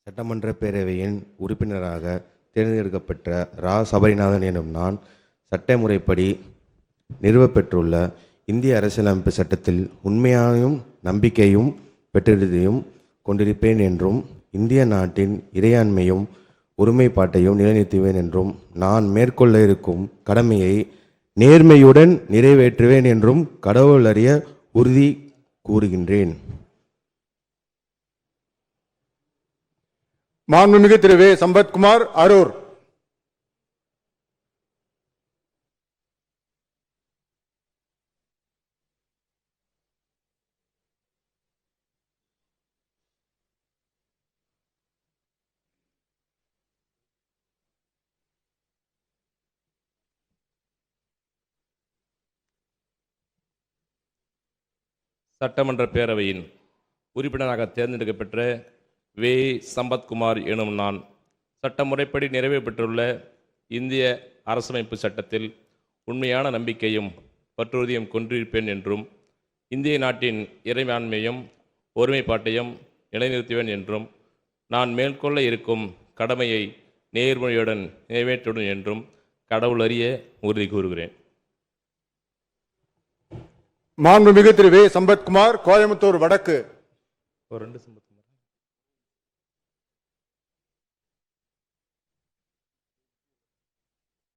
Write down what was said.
சட்டமன்ற பேரவையின் உறுப்பினராக தேர்ந்தெடுக்கப்பட்ட ரா. சபரிநாதன் எனும் நான் சட்ட முறைப்படி நிறுவப்பெற்றுள்ள இந்திய அரசியலமைப்பு சட்டத்தில் உண்மையாயும் நம்பிக்கையும் பெற்றிருந்தையும் கொண்டிருப்பேன் என்றும் இந்திய நாட்டின் இறையாண்மையும் ஒருமைப்பாட்டையும் நிலைநிறுத்துவேன் என்றும் நான் மேற்கொள்ள இருக்கும் கடமையை நேர்மையுடன் நிறைவேற்றுவேன் என்றும் கடவுள் அறிய உறுதி கூறுகின்றேன். மாண்புமிகு திரு வே. சம்பத்குமார், அரூர். சட்டமன்ற பேரவையின் உறுப்பினராக தேர்ந்தெடுக்கப்பெற்ற வே. சம்பத்குமார் எனும் நான் சட்ட முறைப்படி நிறைவேற்றப்பட்டுள்ள இந்திய அரசமைப்பு சட்டத்தில் உண்மையான நம்பிக்கையும் பற்றுறுதியும் கொண்டிருப்பேன் என்றும் இந்திய நாட்டின் இறையாண்மையும் ஒருமைப்பாட்டையும் நிலைநிறுத்துவேன் என்றும் நான் மேற்கொள்ள இருக்கும் கடமையை நேர்மையுடன் நிறைவேற்றுவேன் என்றும் கடவுள் அறிய உறுதி கூறுகிறேன். மாண்புமிகு திரு வே. சம்பத்குமார், கோயம்புத்தூர் வடக்கு. ஒரு 2